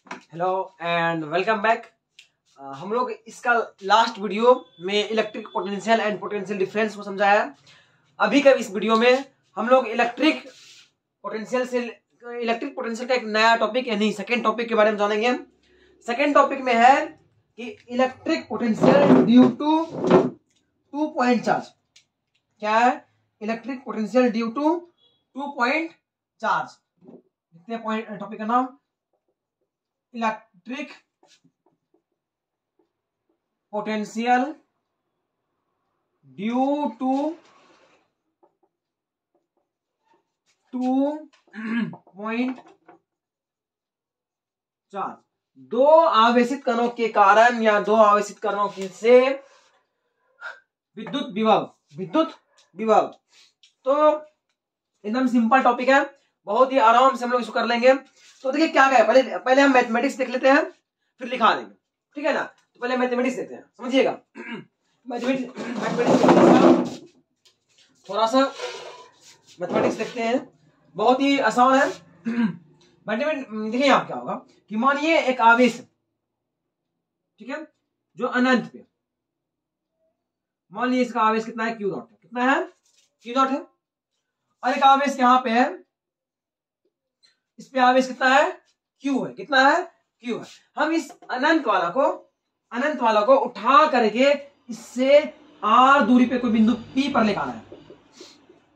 Hello and welcome back. हम लोग इसका लास्ट वीडियो में electric potential and potential difference को समझाया। अभी का इस वीडियो में हम लोग इलेक्ट्रिक पोटेंशियल का एक नया टॉपिक यानी सेकेंड टॉपिक के बारे में जानेंगे। सेकेंड टॉपिक में है कि electric potential due to 2 point charge. क्या है? Electric potential due to 2 point charge. Topic का नाम electric potential due to 2 point charge. दो आवेशित कणों के कारण या दो आवेशित कणों से विद्युत विभव। तो एकदम सिंपल टॉपिक है, बहुत ही आराम से हम लोग इसको कर लेंगे। तो देखिए क्या है, पहले हम मैथमेटिक्स देख लेते हैं फिर लिखा देंगे, ठीक है ना। तो पहले मैथमेटिक्स देखते हैं, समझिएगा। मैथमेटिक्स थोड़ा सा मैथमेटिक्स देखते हैं, बहुत ही आसान है। देखिए यहाँ क्या होगा कि मानिए एक आवेश, ठीक है, जो अनंत पे, मान लीजिए इसका आवेश कितना है, क्यू नॉट है। कितना है? क्यू नॉट है। और एक आवेश यहाँ पे है, इस पे आवेश कितना है? क्यू है। कितना है? क्यू है। हम इस अनंत वाला को उठा करके इससे आर दूरी पे कोई बिंदु पी पर लेकर आना है।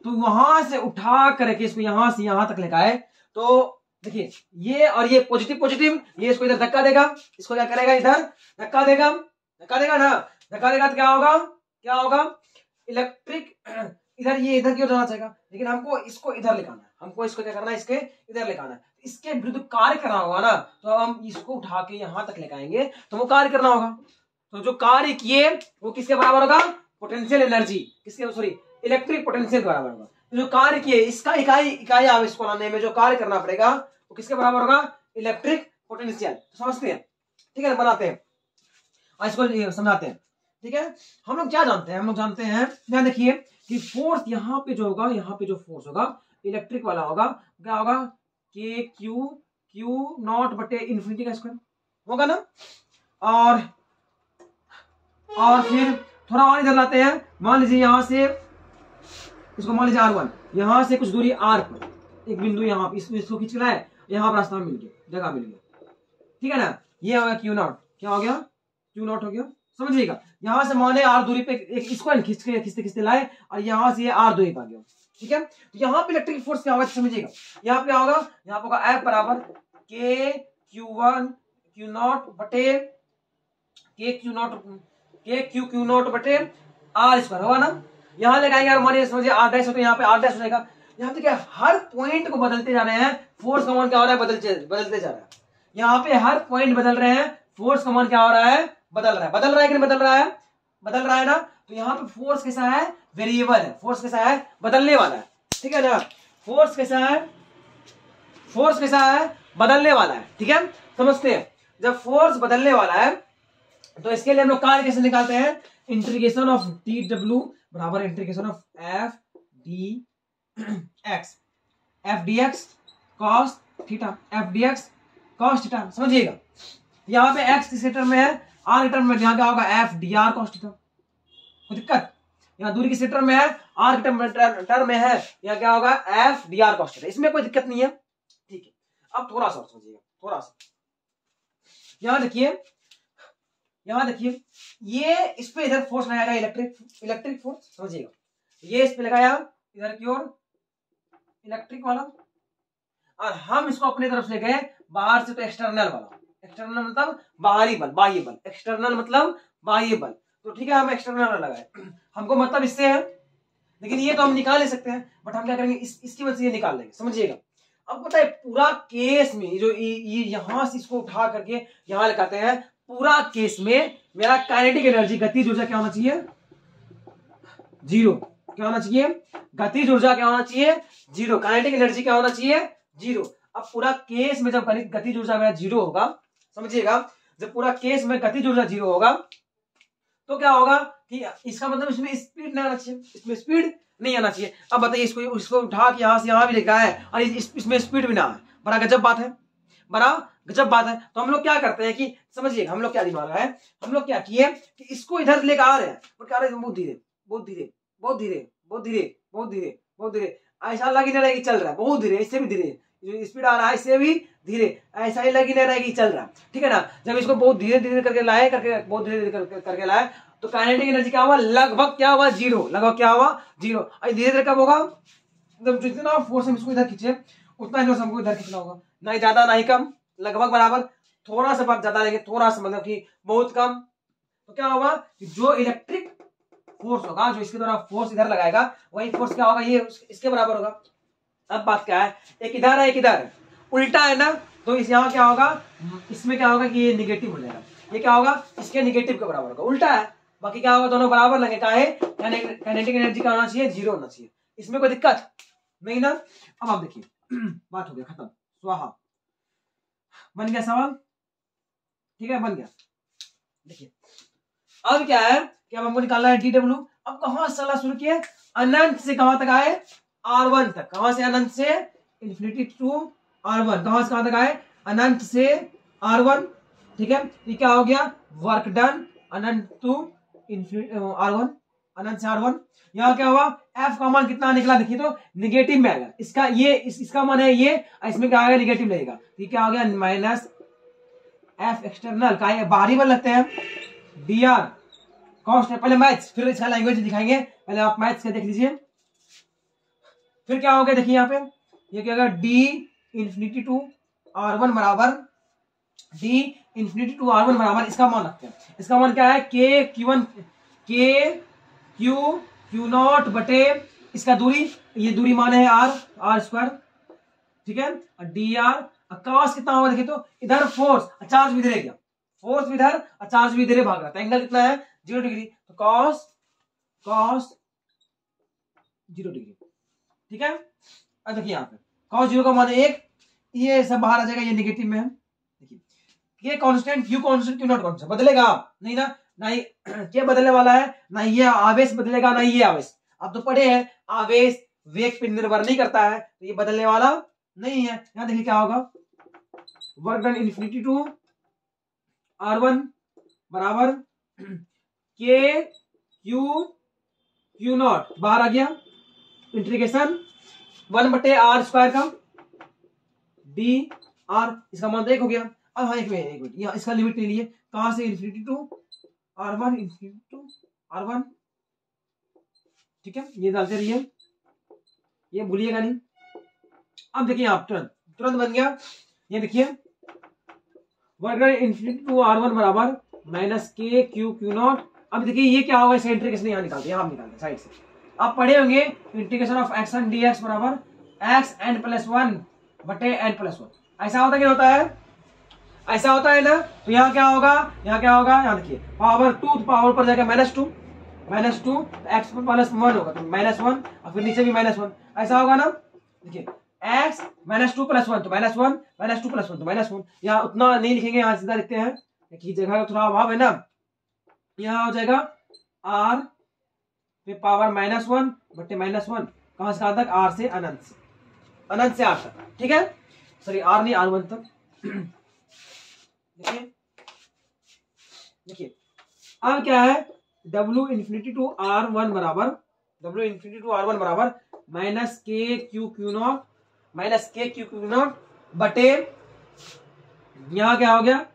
तो वहां से उठा करके इसको यहां से यहां तक लेकर आए तो देखिए ये और ये पॉजिटिव, ये इसको इधर धक्का देगा, इसको क्या करेगा, इधर धक्का देगा ना। धक्का देगा तो क्या होगा इलेक्ट्रिक इधर, ये इधर की ओर जाना चाहेगा, लेकिन हमको इसको इधर लेकर, हमको इसको क्या करना है, इसके इधर लेकर आना है। इसके विरुद्ध कार्य करना होगा ना, तो हम इसको उठा के यहां तक लेकर आएंगे तो वो कार्य करना होगा। तो जो कार्य किए वो किसके बराबर होगा? पोटेंशियल एनर्जी, इलेक्ट्रिक पोटेंशियल के बराबर होगा। तो जो कार्य किए इसका इकाई आवेश को लाने में जो कार्य करना पड़ेगा वो किसके बराबर होगा? Electric potential. समझते हैं, ठीक है, बनाते हैं और इसको समझाते हैं, ठीक है। हम लोग क्या जानते हैं? हम लोग जानते हैं, ध्यान देखिए कि फोर्स यहाँ पे जो होगा, यहाँ पे जो फोर्स होगा इलेक्ट्रिक वाला होगा, क्या होगा, के क्यू नॉट बटे इन्फिनिटी का स्क्वायर होगा ना। और फिर थोड़ा और इधर लाते हैं, मान लीजिए यहां से इसको मान लीजिए R1, यहां से कुछ दूरी R पर एक बिंदु यहाँ पे इसको खींच लाए, यहाँ पर रास्ता मिल गया, जगह मिल गया, ठीक है ना। ये हो गया क्यू नॉट। क्या हो गया? क्यू नॉट हो गया। समझिएगा, यहां से माने R दूरी पे एक स्क्वायर खींचते लाए और यहां से ये R दूरी पे आ गया, ठीक है। तो यहाँ पे इलेक्ट्रिक फोर्स क्या होगा समझिएगा। यहाँ पे क्या होगा? यहाँ पे होगा F बराबर के क्यू नॉट बटे क्यू नॉट बटे R स्क्वायर होगा ना। यहाँ लगाएंगे और मानिए समझिए R डैश हो, तो यहाँ पे R डैश हो जाएगा। यहाँ पे क्या, हर पॉइंट को बदलते जा रहे हैं, फोर्स का मान क्या हो रहा है? बदलते जा रहा है। यहाँ पे हर पॉइंट बदल रहे हैं, फोर्स का मान क्या हो रहा है? बदल रहा है कि नहीं बदल रहा है ना। तो यहाँ पे फोर्स कैसा है? वेरिएबल है। फोर्स कैसा है? बदलने वाला है, ठीक है ना। फोर्स कैसा है? बदलने वाला है, ठीक है। समझते हैं, जब फोर्स बदलने वाला है तो इसके लिए हम लोग कार्य कैसे निकालते हैं? इंटीग्रेशन ऑफ टी डब्ल्यू बराबर integration of F D x cos theta, समझिएगा। यहाँ पे एक्स किस टर्म में है? आर टर्म में, यहाँ क्या होगा? F D R cos theta. कोई दिक्कत? यहाँ दूरी किस टर्म में है? आर टर्म में है, यहाँ क्या होगा? F D R cos theta. इसमें कोई दिक्कत नहीं है, ठीक है। अब थोड़ा सा समझिएगा, थोड़ा सा यहाँ देखिए ये इस पे इधर फोर्स लगाएगा, इलेक्ट्रिक फोर्स, समझिएगा। ये इस पे लगाया इधर की ओर इलेक्ट्रिक वाला, और हम इसको अपने तरफ से ले गए बाहर से, तो एक्सटर्नल वाला। एक्सटर्नल मतलब बाहरी बल, बाह्य बल। एक्सटर्नल मतलब बाह्य बल। तो ठीक है, हम एक्सटर्नल लगाए, हमको मतलब इससे है, लेकिन ये तो हम निकाल ले सकते हैं, बट हम क्या करेंगे, इसकी वजह से ये निकाल लेंगे, समझिएगा। अब पता है पूरा केस में जो ये यहां से इसको उठा करके यहां लगाते हैं, पूरा केस में मेरा काइनेटिक एनर्जी, गतिज ऊर्जा क्या होना चाहिए? 0। क्या होना चाहिए? गतिज ऊर्जा क्या होना चाहिए? 0। काइनेटिक एनर्जी क्या होना चाहिए? 0। अब पूरा केस में जब गतिज ऊर्जा मेरा 0 होगा, समझिएगा, जब पूरा केस में गतिज ऊर्जा 0 होगा तो क्या होगा कि इसका मतलब इसमें स्पीड नहीं आना चाहिए, इसमें स्पीड नहीं आना चाहिए। अब बताइए, इसको उठा के यहां से यहां भी लिखा है और इसमें स्पीड भी ना है, बड़ा गजब बात है। बड़ा गजब बात है। तो हम लोग क्या करते हैं कि समझिएगा हम लोग क्या दिमाग है, हम लोग क्या किए कि इसको इधर लेकर आ रहे हैं, क्या आ रहे हैं, बहुत धीरे बहुत धीरे बहुत धीरे बहुत धीरे बहुत धीरे बहुत धीरे, ऐसा लगी नहीं रहेगी चल रहा है, बहुत धीरे, इससे भी धीरे, जो स्पीड आ रहा है इससे भी धीरे, ऐसा ही लगी नहीं रहेगी चल रहा है, ठीक है ना। जब इसको बहुत धीरे धीरे करके लाए, बहुत धीरे धीरे करके लाए, तो काइनेटिक एनर्जी क्या हुआ, लगभग क्या हुआ, जीरो, लगभग क्या हुआ, जीरो। धीरे धीरे कब होगा, जब जितना फोर्स हम इसको इधर खींचे उतना जो हमको इधर खींचना होगा, ना ही ज्यादा ना ही कम, लगभग बराबर। थोड़ा सा ज्यादा लेंगे, थोड़ा सा मतलब कि बहुत कम, तो क्या होगा कि जो इलेक्ट्रिक फोर्स होगा, जो इसके द्वारा फोर्स इधर लगाएगा, वही फोर्स क्या होगा, ये इसके बराबर होगा। अब बात क्या है, एक इधर है एक इधर है, उल्टा है ना, तो इस यहाँ क्या होगा, इसमें क्या होगा कि ये निगेटिव हो जाएगा, ये क्या होगा इसके निगेटिव के बराबर होगा, उल्टा है। बाकी क्या होगा, दोनों बराबर लगेगा, काइनेटिक एनर्जी का होना चाहिए जीरो होना चाहिए, इसमें कोई दिक्कत नहीं ना। अब आप देखिए बात हो गया खत्म, स्वाहा, बन गया सवाल, ठीक है बन गया। देखिए अब क्या है कि अब हमको निकालना है डी डब्ल्यू। अब कहां से चला शुरू किया, अनंत से कहां तक आए, R1 तक, कहां से अनंत से इन्फिनिटी टू R1, कहां से कहां तक आए, अनंत से R1, ठीक है। ये क्या हो गया, वर्क डन अनंत टू R1, अनंत से R1। यहाँ क्या हुआ, F का मान कितना निकला, देखिए तो निगेटिव में आएगा, इसका ये इसका मान है ये, इसमें क्या आएगा, निगेटिव लगेगा, ये क्या हो गया, माइनस F एक्सटर्नल का ये बाहरी बल लगते हैं, dr कॉस्ट है, पहले मैथ्स फिर इसका लैंग्वेज दिखाएंगे, पहले आप मैथ्स का देख लीजिए। फिर क्या हो गया, देखिए यहाँ पे ये क्या होगा, डी इंफिनिटी टू R1 बराबर, डी इंफिनिटी टू R1 बराबर, इसका मान रखते हैं, इसका मान क्या है, के Q1 के क्यू नॉट बटे इसका दूरी, ये दूरी मान है R स्क्वायर, ठीक है। डी आर कॉस कितना होगा, देखिए तो इधर फोर्स चार्ज भी इधर गया, फोर्स भी इधर और चार्ज भी इधर भाग रहा था, एंगल कितना है 0 डिग्री, तो कॉस 0 डिग्री, ठीक है। अब देखिए यहाँ पे कॉस 0 का मान 1, ये सब बाहर आ जाएगा, ये नेगेटिव में है, देखिए ये constant Q constant Q not constant, बदलेगा नहीं ना, ना ही क्या बदलने वाला है, ना ये आवेश बदलेगा ना ये आवेश, आप तो पढ़े हैं आवेश वेग पर निर्भर नहीं करता है, तो ये बदलने वाला नहीं है। यहां देखिए क्या होगा, work done infinity to R1 बराबर के क्यू नॉट बाहर आ गया, इंटीग्रेशन 1 बटे R स्क्वायर का डी आर, इसका मान तो 1 हो गया। अब हाँ एक मिनट यहाँ इसका लिमिट ले लिए, कहां से infinity to R1, infinity to R1, ठीक है, ये डालते रहिए, ये भूलिएगा नहीं। अब देखिए आप तुरंत तुरंत बन गया, ये देखिए वर्ग इन्फिनिटी टू R1 बराबर माइनस के क्यू नॉट। अब देखिए ये क्या होगा, इसका इंटीग्रेशन यहाँ निकालते हैं, यहाँ निकालते हैं साइड से, आप पढ़े होंगे integration of x n d x बराबर एक्स एन प्लस 1 बटे एन प्लस 1, ऐसा होता क्या होता है, ऐसा होता है ना। तो यहाँ क्या होगा, यहाँ देखिए पावर 2 पावर पर जाएगा -2 एक्स प्लस 1 होगा तो -1 और फिर नीचे भी -1, ऐसा होगा ना। देखिए एक्स -2 + 1 तो -1 -2 + 1 तो -1, यहाँ उतना नहीं लिखेंगे, यहाँ सीधा लिखते हैं कि जगह का थोड़ा अभाव है ना, यहाँ हो जाएगा r पे पावर -1 बटे -1, कहां से कहां तक, r से अनंत से r तक, ठीक है, सॉरी r नहीं R1 तक। देखिए अब क्या है, W इंफिनिटी टू R1 बराबर माइनस के क्यू नॉट बटे, यहाँ क्या हो गया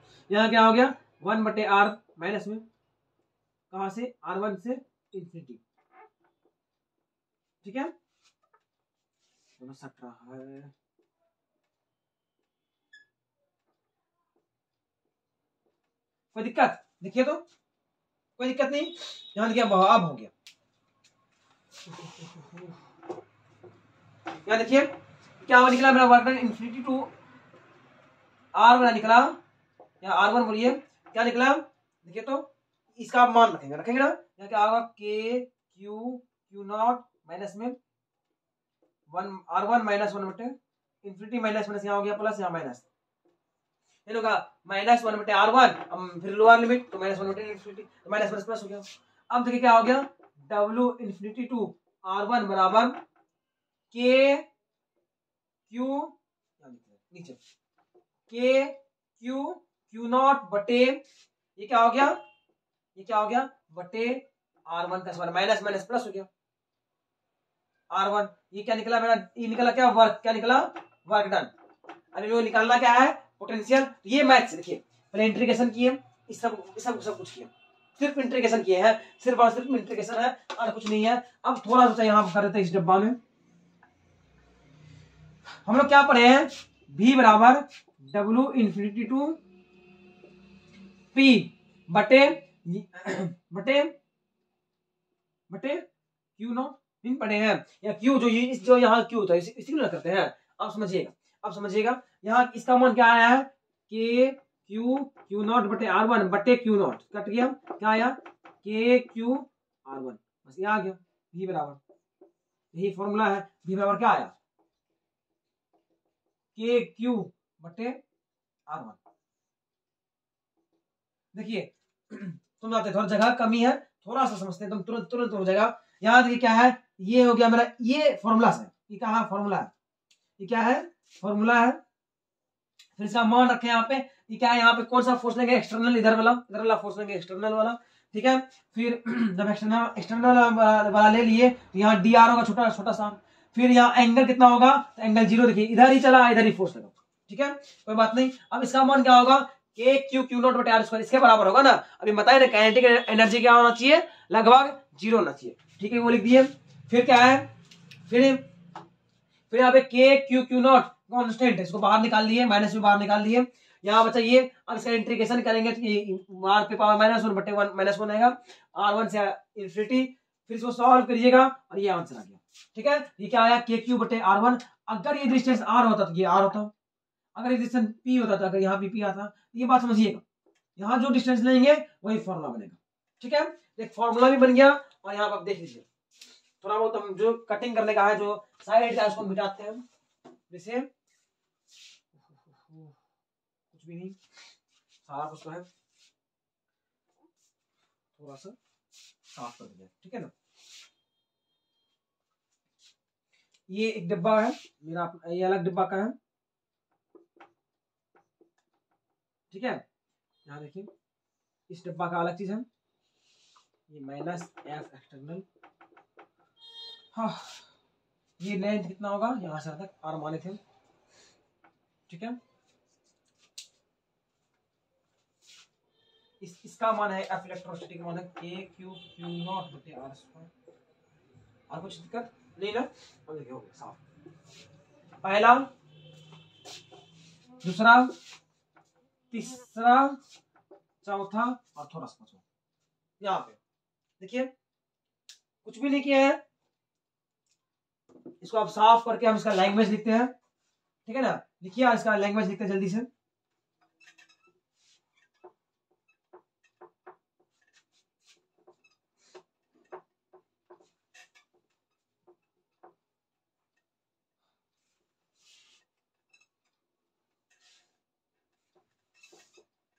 1 बटे R माइनस में, कहां से, R1 से इंफिनिटी, ठीक है, दोनों सट रहा है। कोई दिक्कत, देखिए तो कोई दिक्कत नहीं, यहां देखिए अब हो गया, यहाँ देखिए क्या हुआ, निकला मेरा work done infinity to R वाला निकला, यहाँ R1 बोलिए क्या निकला, देखिए तो इसका मान रखेंगे ना, यहाँ क्या होगा, के क्यू नॉट माइनस में 1 R1 -1 बटे इन्फिनिटी माइनस यहाँ हो गया प्लस, यहाँ माइनस, ये होगा -1 बटे R1, फिर लोअर लिमिट तो -1 बटे इन्फिनिटी, तो माइनस प्लस हो गया। अब देखिए क्या हो गया, W इंफिनिटी टू R1 बराबर के क्यू नीचे के क्यू क्यू नॉट बटे ये क्या हो गया, ये क्या हो गया बटे R1 का स्क्वायर, माइनस माइनस प्लस हो गया R1। ये क्या निकला मेरा, ये निकला क्या वर्क, क्या निकला वर्क डन। अरे वो निकालना क्या है पोटेंशियल। ये मैथ से देखिए पहले इंटीग्रेशन किए, इस सब कुछ किए, सिर्फ इंटीग्रेशन किए हैं, सिर्फ और सिर्फ इंटीग्रेशन है और कुछ नहीं है। अब थोड़ा सा यहाँ कर देते हैं इस डब्बा में। हम लोग क्या पढ़े हैं, v बराबर W इंफिनिटी टू P बटे बटे बटे क्यू नॉट, इन पढ़े हैं। या क्यू जो यहाँ क्यू था इसी को करते हैं। अब समझिएगा, अब समझिएगा यहाँ इसका मान क्या आया है के क्यू क्यू नॉट बटे R1 बटे क्यू नॉट, कट गया क्या आया के क्यू R1, बस ये आ गया v बराबर, यही फॉर्मूला है। v बराबर क्या आया के क्यू बटे R1। देखिए तुम जाते थोड़ा जगह कमी है, थोड़ा सा समझते हैं तुम तुरंत तुरंत हो जाएगा। यहाँ देखिए क्या है, ये हो गया मेरा, ये फॉर्मूला है, ये कहा फॉर्मूला है, ये क्या है फॉर्मूला है। फिर इसका मान रखें यहाँ पे, ये क्या है यहाँ पे कौन सा फोर्स लेंगे एक्सटर्नल, इधर वाला फोर्स लेंगे एक्सटर्नल वाला, ठीक है। फिर जब एक्सटर्नल वाला ले लिए तो यहाँ डी आर होगा छोटा छोटा सा, फिर यहाँ एंगल कितना होगा तो एंगल 0, देखिए इधर ही चला इधर ही फोर्स लगा, ठीक है कोई बात नहीं। अब इसका मान क्या होगा के क्यू क्यू नॉट बटे आर स्क्वायर, इसके बराबर होगा ना। अभी बताए ना काइनेटिक एनर्जी क्या होना चाहिए, लगभग 0 होना चाहिए, ठीक है वो लिख दिए। फिर क्या है, फिर यहाँ पे के क्यू क्यू नॉट कॉन्स्टेंट है, इसको बाहर निकाल दिए, माइनस में बाहर निकाल दिए, यहाँ बचा ये। अब इसका इंटीग्रेशन करेंगे तो आर पे पावर -1 बटे 1 -1 आएगा R1 से इंफिनिटी। फिर इसको सॉल्व करिएगा और ये आंसर आ गया, ठीक है। ये क्या आया के क्यू बटे R1। अगर ये डिस्टेंस R होता तो ये R होता, अगर ये डिस्टेंस P होता तो अगर यहाँ P आता, ये बात समझिएगा। यहाँ जो डिस्टेंस लेंगे वही फॉर्मूला बनेगा, ठीक है। एक फॉर्मूला भी बन गया और यहाँ पर आप देख लीजिए थोड़ा बहुत हम जो कटिंग करने का है, जो साइड का उसको मिटाते हैं, जैसे कुछ भी नहीं सारा कुछ तो है, थोड़ा सा साफ कर दिया, ठीक है ना। ये एक डिब्बा है मेरा, ये अलग डिब्बा का है, ठीक है। यहाँ देखिए इस डिब्बा का अलग चीज है, ये -f एक्सटर्नल। हाँ ये लेंथ कितना होगा यहाँ से तक R माने थे, ठीक है। इसका मान है F इलेक्ट्रोस्टैटिक मान है के क्यू क्यू नॉट बटे R स्क्वायर। और कुछ दिक्कत नहीं ना, अब देखिए हो गया साफ। पहला, दूसरा, तीसरा, चौथा और थोड़ा सा पांचवा। यहाँ पे देखिए कुछ भी नहीं किया है, इसको आप साफ करके हम इसका लैंग्वेज लिखते हैं, ठीक है ना। लिखिए इसका लैंग्वेज लिखते हैं जल्दी से।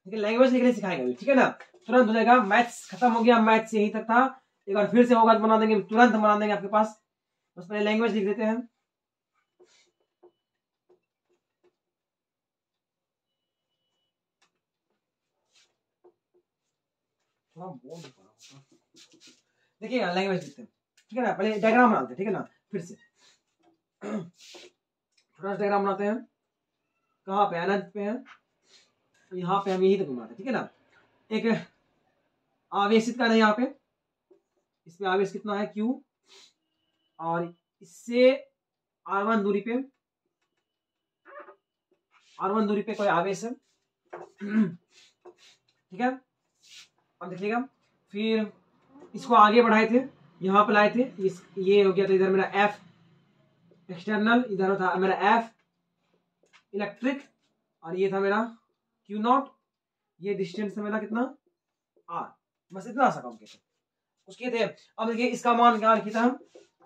लैंग्वेज लिखने सिखाएंगे अभी, ठीक है ना, तुरंत हो जाएगा। मैथ्स खत्म हो गया, मैथ्स यही तक था, एक बार फिर से होगा तो बना देंगे, तुरंत बना देंगे आपके पास। बस पहले लैंग्वेज लिख देते हैं। देखिए लैंग्वेज लिखते हैं, ठीक है ना। पहले डायग्राम बनाते हैं, ठीक है ना, फिर से छोटा सा डायग्राम बनाते हैं। कहाँ पे अनंत पे है, यहाँ पे हम यही तक बनाते हैं, ठीक है ना। एक आवेशित का है यहाँ पे, इसमें आवेश कितना है Q, और इससे R1 दूरी पे, R1 दूरी पे कोई आवेश है, ठीक है। अब देखिएगा फिर इसको आगे बढ़ाए थे, यहाँ पे लाए थे, ये हो गया, तो इधर मेरा F एक्सटर्नल, इधर था मेरा F इलेक्ट्रिक, और ये था मेरा Q नॉट, ये डिस्टेंस है मेरा कितना R, बस इतना सा काम किया था, कुछ किए थे। अब देखिए इसका मान क्या लिखा था हम,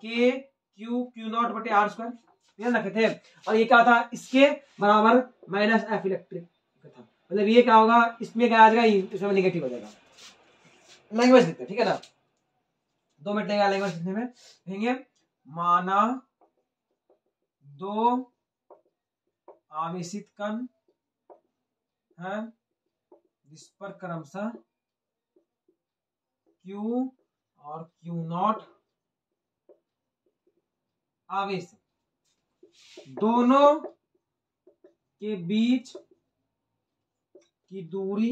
के क्यू क्यू नॉट बटे R स्क्वायर रखे थे, और ये क्या था इसके बराबर -f इलेक्ट्रिक था, मतलब ये क्या होगा, इसमें क्या आ जाएगा, इसमें नेगेटिव हो जाएगा। लैंग्वेज लिखते हैं, ठीक है ना, 2 मिनट लगेगा लैंग्वेज लिखने में। कहेंगे माना 2 आवेशित कण है जिस पर क्रमशः Q और Q0 आवेश दोनों के बीच की दूरी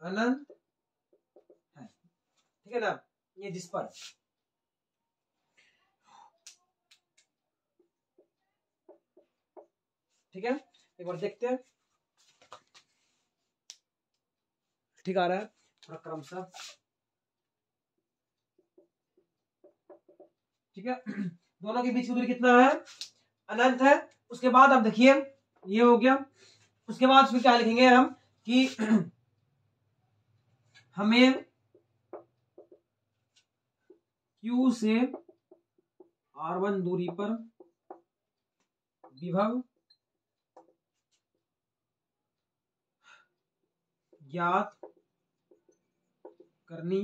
अनंत है। ठीक है ना, ये जिस पर ठीक है, एक बार देखते हैं। ठीक आ रहा है थोड़ा क्रमशः। ठीक है, दोनों के बीच की दूरी कितना है, अनंत है। उसके बाद आप देखिए ये हो गया। उसके बाद फिर क्या लिखेंगे हम कि हमें Q से R1 दूरी पर विभव ज्ञात करनी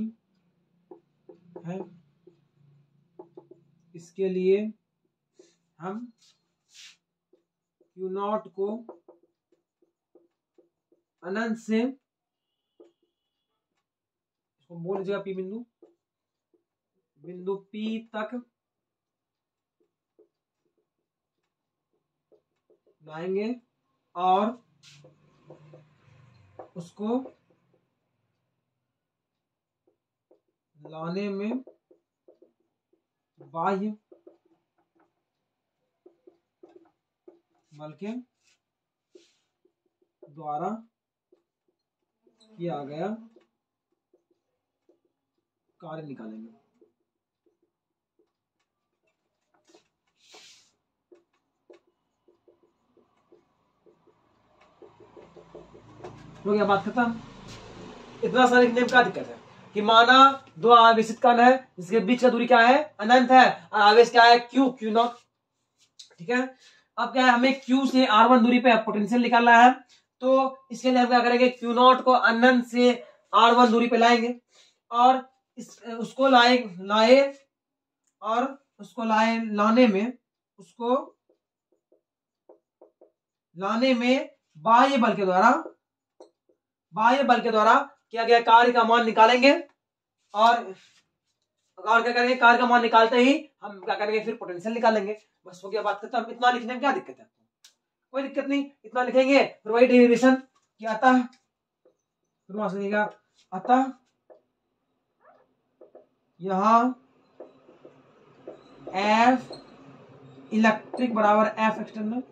है। इसके लिए हम Q0 को अनंत से, इसको बोल दीजिएगा P बिंदु, बिंदु P तक लाएंगे और उसको लाने में बाह्य बल के द्वारा किया गया कार्य निकालेंगे। हो गया बात खत्म। इतना सारे लिखने में क्या दिक्कत है कि माना दो आवेशित कण है जिसके बीच का दूरी क्या है, अनंत है, और आवेश क्या है, Q Q0। ठीक है, अब क्या है, हमें Q से R1 दूरी पे पोटेंशियल निकालना है। तो इसके लिए हम क्या करेंगे, Q0 को अनंत से R1 दूरी पे लाएंगे और उसको लाए और उसको लाने में बाह्य बल के द्वारा किया गया कार्य का मान निकालेंगे। और क्या करेंगे, कार्य का मान निकालते ही हम क्या करेंगे, फिर पोटेंशियल निकालेंगे। बस हो गया बात खत्म। इतना लिखने में क्या दिक्कत है, कोई दिक्कत नहीं, इतना लिखेंगे। फिर वही डेरिवेशन कि अतः, अतः यहां F इलेक्ट्रिक बराबर F एक्सटर्नल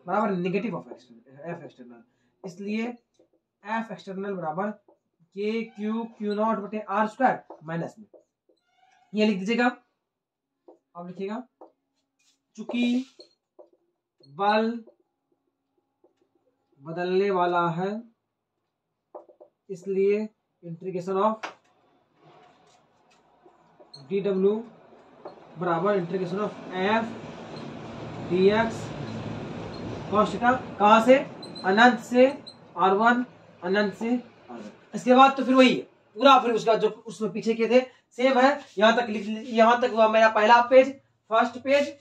बराबर नेगेटिव ऑफ F एक्सटर्नल, इसलिए F एक्सटर्नल बराबर Q0 बटे R स्क्वायर माइनस में, ये लिख दीजिएगा। अब लिखिएगा चूंकि बल बदलने वाला है इसलिए इंटीग्रेशन ऑफ dw बराबर integration of F dx cos theta, कहां से, अनंत से R1, अनंत से R1। इसके बाद तो फिर वही है पूरा, फिर उसका जो उसमें पीछे के थे सेम है। यहां तक यहां तक हुआ मेरा पहला पेज, फर्स्ट पेज।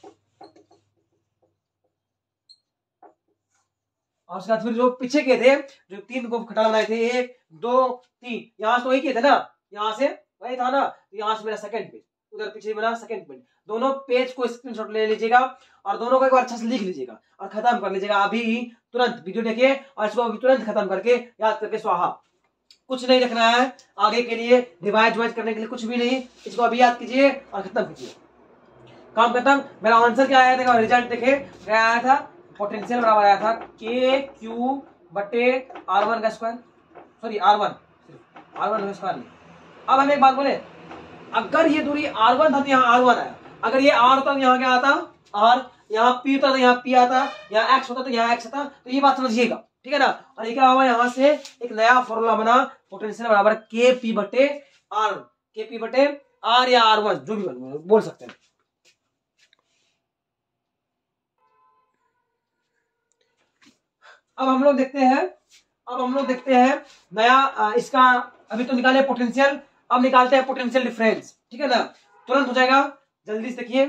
और उसके बाद फिर जो पीछे के थे, जो 3 को खटारा बनाए थे, 1 2 3, यहां से वही किए थे ना, यहां से वही था ना, तो यहां से मेरा सेकंड पेज, उधर पीछे मेरा सेकंड पेज। दोनों पेज को स्क्रीनशॉट ले लीजिएगा और दोनों को एक बार अच्छा से लिख लीजिएगा और खत्म कर लीजिएगा अभी तुरंत। वीडियो देखिए और इसको अभी तुरंत खत्म करके याद करके स्वाहा। कुछ नहीं रखना है आगे के लिए, रिवाइज करने के लिए कुछ भी नहीं। इसको अभी याद कीजिए और खत्म कीजिए, काम खत्म। मेरा आंसर क्या आया था, रिजल्ट देखे क्या आया था, पोटेंशियल बराबर आया था KQ बटे R1 का स्क्वायर, सॉरी R1 का स्क्वायर नहीं। अब हम एक बात बोले, अगर ये दूरी R1 था तो यहाँ R1 आया, अगर ये R होता तो यहाँ क्या आता, R, यहाँ P होता तो यहाँ P आता, यहाँ X होता तो यहाँ X आता। तो ये बात समझिएगा, ठीक है ना। और ये क्या हुआ, यहाँ से एक नया फॉर्मूला बना, पोटेंशियल बराबर KP बटे R या R1 जो भी बोल सकते हैं। अब हम लोग देखते हैं नया इसका, अभी तो निकाले पोटेंशियल, अब निकालते हैं पोटेंशियल डिफरेंस, ठीक है ना, तुरंत हो जाएगा, जल्दी से देखिए।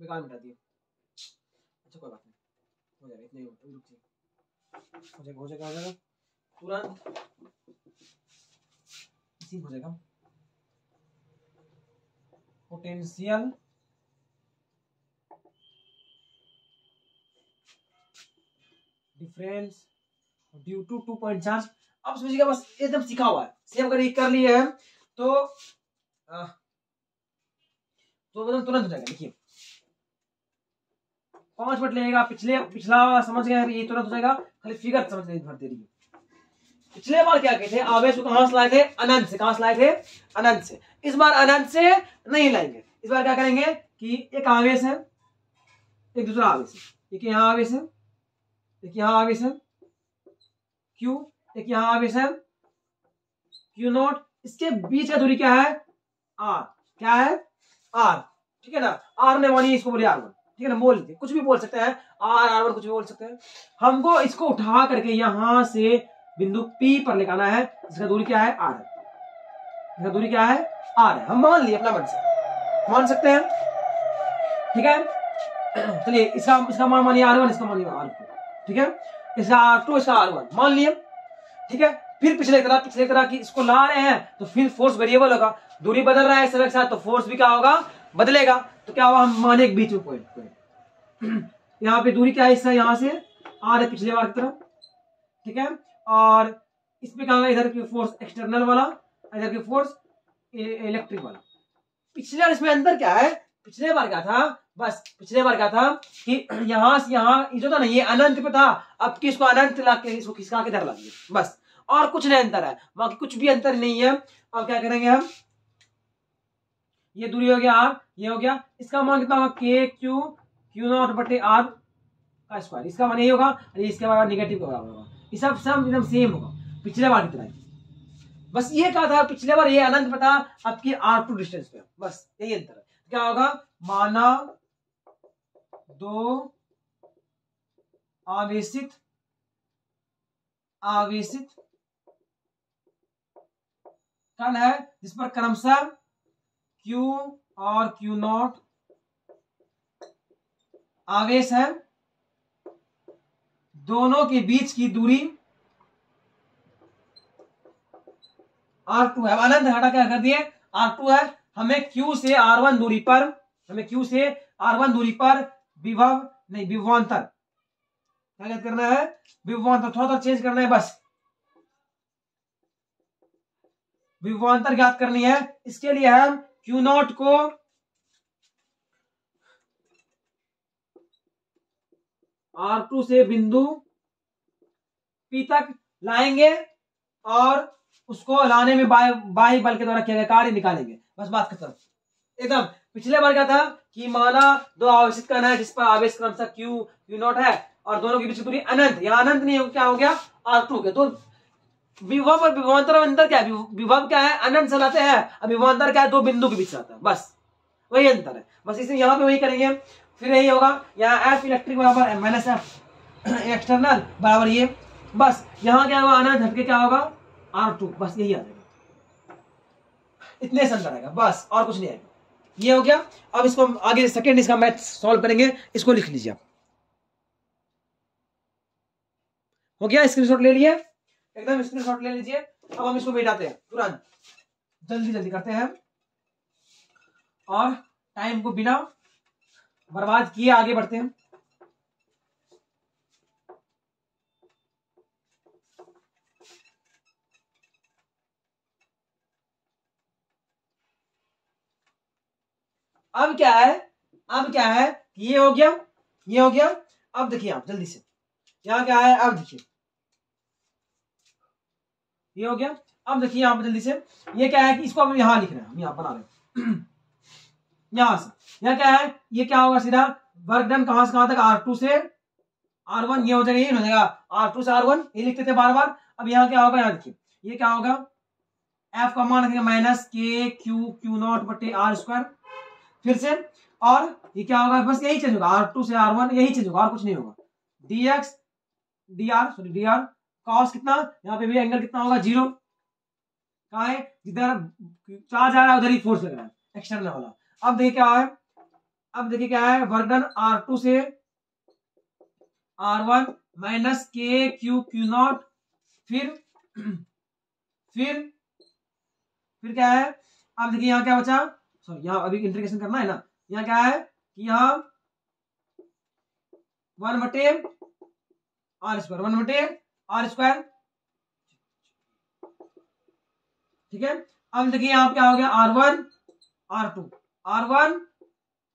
बेकार मिटा दिए। अच्छा कोई बात नहीं, हो जाएगा, इतने रुक जाइए, हो जाएगा हो जाएगा हो जाएगा तुरंत इसी हो जाएगा। Potential difference due to 2 point charge. अब समझिएगा, बस एकदम सीखा हुआ है, सेम अगर ये कर लिए हैं तो मतलब तुरंत हो जाएगा। देखिए 5 मिनट लगेगा, पिछला समझ गए ये तुरंत हो जाएगा, खाली फिगर समझ नहीं भर दे रही है। पिछले बार क्या कहते हैं, आवेश को कहां से लाए थे, अनंत से। कहां से लाए थे, अनंत से। इस बार अनंत से नहीं लाएंगे, इस बार क्या करेंगे कि एक आवेश है, एक दूसरा आवेश है, एक यहाँ आवेश है, एक यहाँ आवेश है Q, एक यहाँ आवेश है Q0, इसके बीच का दूरी क्या है, R। क्या है, R, ठीक है ना। R ने मानिए इसको बोलिए R1, ठीक है ना, बोल लीजिए, कुछ भी बोल सकते हैं, R1 कुछ भी बोल सकते हैं। हमको इसको उठा करके यहां से बिंदु P पर लेकर आना है, इसका दूरी क्या है, R है। इसका दूरी क्या है, R है। हम मान लिए अपना मन से, मान सकते हैं, ठीक है। चलिए इसका मान मानिए R1, इसका मानिए R2, ठीक है। इसका R2, इसका R1 मान लिए, ठीक है। फिर पिछले तरह की इसको ला रहे हैं तो फिर फोर्स वेरिएबल होगा, दूरी बदल रहा है समय के साथ तो फोर्स भी क्या होगा, बदलेगा। तो क्या होगा, हम माने एक बीच में पॉइंट यहाँ पे दूरी क्या है, इसका यहाँ से R है पिछले बार की तरह, ठीक है। और इसमें क्या होगा, इधर की फोर्स एक्सटर्नल वाला, इधर की फोर्स इलेक्ट्रिक वाला। पिछले बार इसमें अंतर क्या है, पिछले बार क्या था, बस पिछले बार क्या था कि यहां से यहां जो था ना, ये अनंत पे था, अब कि इसको अनंत ला के इसको खिसका के इधर ला दिए, बस। और कुछ नहीं अंतर है, बाकी कुछ भी अंतर नहीं है। अब क्या करेंगे हम, ये दूरी हो गया R, ये हो गया, इसका मान कितना होगा, Q0 बटे R का स्क्वायर। इसका मान यही होगा, इसके बाद निगेटिव के बराबर होगा। ये सब एकदम सेम होगा पिछले बार की तरह। बस ये कहा था पिछले बार ये अनंत पे था, अब की R2 डिस्टेंस पे, बस यही अंतर है। क्या होगा, माना दो आवेशित कण है जिस पर क्रमशः Q और Q0 आवेश है, दोनों के बीच की दूरी R2 है। अनंत हटा क्या कर दिए, R2 है। हमें Q से R1 दूरी पर विभवांतर क्या करना है, विभवांतर थोड़ा चेंज करना है, बस विभवांतर ज्ञात करनी है। इसके लिए हम Q0 को R2 से बिंदु P तक लाएंगे और उसको लाने में बाई बल के द्वारा किया गया कार्य निकालेंगे, बस बात खत्म एकदम। पिछले बार क्या था कि माना दो आवेशित कण है जिस पर आवेश क्रमशः Q0 है और दोनों की बीच की दूरी अनंत, यहाँ अनंत नहीं हो, क्या हो गया, R2 के। तो विभव और विभवांतर में अंतर क्या है, विभव क्या है, अनंत से लाते हैं, अब विभवांतर क्या है, दो बिंदु के बीच आता है, बस वही अंतर है। बस इसे यहाँ पे वही करेंगे, फिर यही होगा, यहाँ F इलेक्ट्रिक बराबर माइनस F एक्सटर्नल बराबर ये, बस यहाँ क्या होगा, अनंत हटके क्या होगा, R2, बस यही आ जाएगा, इतने से अंतर आएगा, बस और कुछ नहीं आएगा। ये हो गया। अब इसको आगे सेकेंड इसका मैथ सॉल्व करेंगे, इसको लिख लीजिए आप। हो गया, स्क्रीनशॉट ले लिए, एकदम स्क्रीनशॉट ले लीजिए। अब हम इसको मिटाते हैं तुरंत, जल्दी करते हैं और टाइम को बिना बर्बाद किए आगे बढ़ते हैं। अब क्या है, ये हो गया। अब देखिए आप जल्दी से, यहाँ क्या है, अब देखिए ये हो गया। अब देखिए यहाँ पर जल्दी से, ये क्या है कि इसको अब यहाँ लिख रहे हैं, हम यहाँ बना रहे हैं यहां से, यहाँ क्या है, ये क्या होगा, सीधा वर्क डन कहां से कहां तक, R2 से R1, ये हो जाएगा, ये हो जाएगा R2 से R1, ये लिखते थे बार बार। अब यहाँ क्या होगा, यहाँ देखिए ये क्या होगा, F का मान रखेंगे माइनस Q0 बटे R स्क्वायर, फिर से, और ये क्या होगा, बस यही चेंज होगा, R2 से R1 यही चेंज होगा, और कुछ नहीं होगा। dr cos कितना, यहाँ पे भी एंगल कितना होगा, 0, कहा है जिधर चार्ज आ रहा है उधर ही फोर्स लग रहा है, एक्सटर्नल वाला। अब देखिए क्या है, अब देखिए क्या है, वर्क डन R2 से R1 माइनस के क्यू क्यू नॉट, फिर क्या है, अब देखिए यहाँ क्या बचा, सॉरी यहाँ अभी इंटीग्रेशन करना है ना, यहाँ क्या है कि यहाँ 1/r², ठीक है। अब देखिए यहाँ क्या हो गया, R1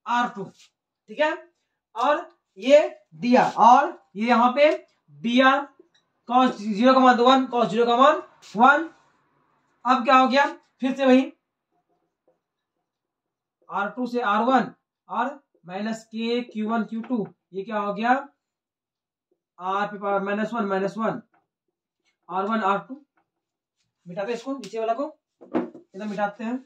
R2, ठीक है, और ये dr, और ये यहाँ पे dr cos 0,1 cos 0,1। अब क्या हो गया, फिर से वही R2 से R1 और माइनस के Q1 Q2, ये क्या हो गया, R पे पावर -1 R1 R2। मिटाते इसको, नीचे वाला को इधर मिटाते हैं।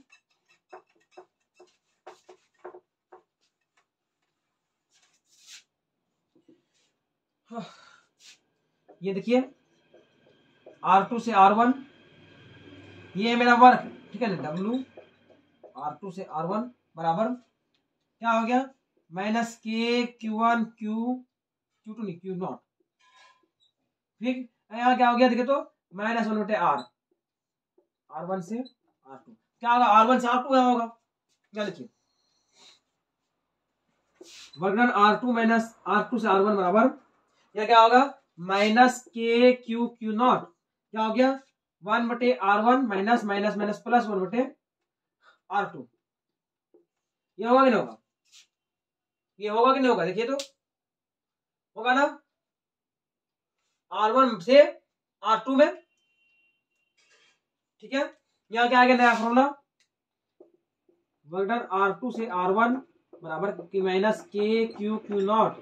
ये देखिए R2 से R1, ये मेरा वर्क, ठीक है ना, W R2 से R1 बराबर क्या हो गया, माइनस के Q1 Q2 नहीं Q नॉट, ठीक। यहाँ क्या हो गया देखिए तो -1/r, R1 से R2 क्या होगा, R1 से R2 यहाँ होगा, क्या लिखिए, work done R2 minus R2 से R1 बराबर, यह क्या होगा, माइनस के क्यू क्यू नॉट, क्या हो गया 1/r1 minus minus minus plus 1/r2। ये होगा कि नहीं होगा, ये होगा कि नहीं होगा, देखिए तो होगा ना, R1 से R2 में, ठीक है। यहाँ क्या आ गया नया फॉर्मूला, वर्क डन R2 से R1 बराबर माइनस के क्यू क्यू नॉट,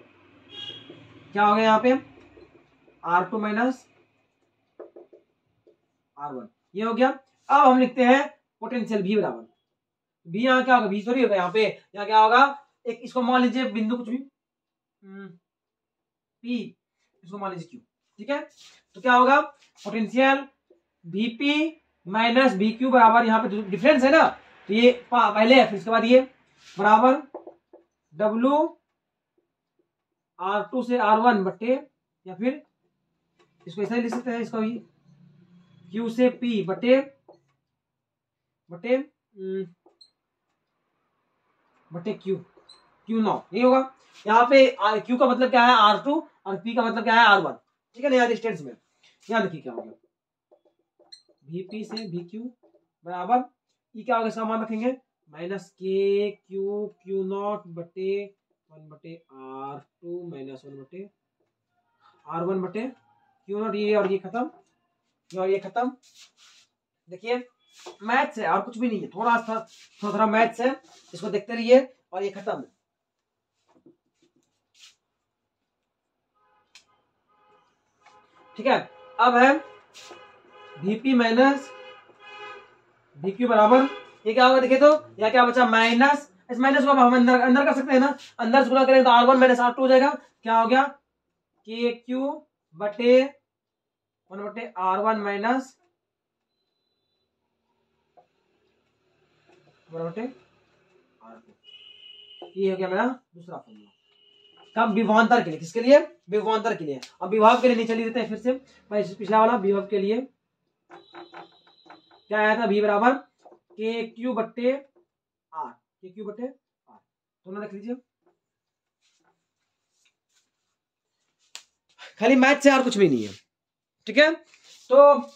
क्या हो गया यहाँ पे R2 माइनस R1, ये हो गया। अब हम लिखते हैं पोटेंशियल V बराबर, V यहाँ क्या होगा, V थोड़ी होगा यहाँ पे, यहाँ क्या होगा, एक इसको मान लीजिए बिंदु कुछ भी P, इसको मान लीजिए Q, ठीक है। तो क्या होगा, पोटेंशियल Vp माइनस VQ बराबर, यहाँ पे डिफरेंस है ना, तो ये पहले है, फिर इसके बाद ये बराबर W R2 से R1 बट्टे, या फिर इसको ऐसा ही लिख सकते हैं, इसको भी Q से P बट्टे Q नॉट, ये होगा। यहाँ पे Q का मतलब क्या है R2 और P का मतलब क्या है R1, ठीक है ना, यहाँ डिस्टेंस में, यहाँ देखिए क्या होगा, Vp से VQ बराबर, ये क्या होगा, इसका मान रखेंगे माइनस के क्यू क्यू नॉट बटे 1/r2 माइनस 1/r1 बटे क्यू नॉट, ये और ये खत्म, ये और ये खत्म। देखिए मैथ्स है और कुछ भी नहीं है, थोड़ा मैथ्स है, इसको देखते रहिए, और ये खत्म है, ठीक है। अब है Vp माइनस VQ बराबर, ये क्या होगा देखिए तो, यहाँ क्या बचा माइनस, इस माइनस को हम अंदर कर सकते हैं ना, अंदर से गुणा करेंगे तो R1 माइनस R2 हो जाएगा, क्या हो गया के क्यू बटे 1/r1 माइनस 1/r2, ये हो गया मेरा दूसरा फॉर्मूला, कब, विभवांतर के लिए, किसके लिए, विभवांतर के लिए। अब विभव के लिए नहीं चली देते हैं, फिर से मैं पिछला वाला विभव के लिए क्या आया था, V बराबर के क्यू बट्टे आर, के क्यू बट्टे आर, दोनों रख लीजिए, खाली मैथ से और कुछ भी नहीं है, ठीक है। तो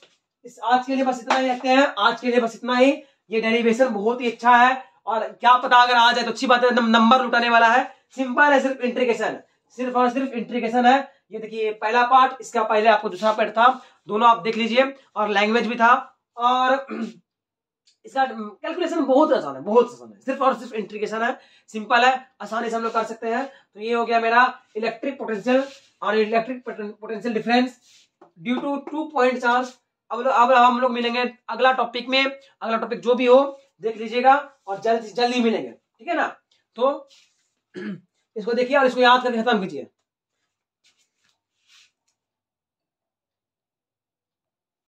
इस आज के लिए बस इतना ही रखते हैं, आज के लिए बस इतना ही। ये डेरिवेशन बहुत ही अच्छा है, और क्या पता अगर आ जाए तो अच्छी बात है, नंबर लुटाने वाला है, सिंपल है, सिर्फ इंट्रीगेशन, सिर्फ और सिर्फ इंट्रीगेशन है। ये देखिए पहला पार्ट, इसका पहले आपको दूसरा पार्ट था, दोनों आप देख लीजिए, और लैंग्वेज भी था, और इसका कैलकुलेशन बहुत आसान है, बहुत आसान है, सिर्फ और सिर्फ इंट्रीगेशन है, सिंपल है, आसानी से हम लोग कर सकते हैं। तो ये हो गया मेरा इलेक्ट्रिक पोटेंशियल और electric potential difference due to 2 point charge. अब हम लोग मिलेंगे अगला टॉपिक में, अगला टॉपिक जो भी हो देख लीजिएगा, और जल्दी मिलेंगे, ठीक है ना। तो इसको देखिए और इसको याद करके खत्म कीजिए।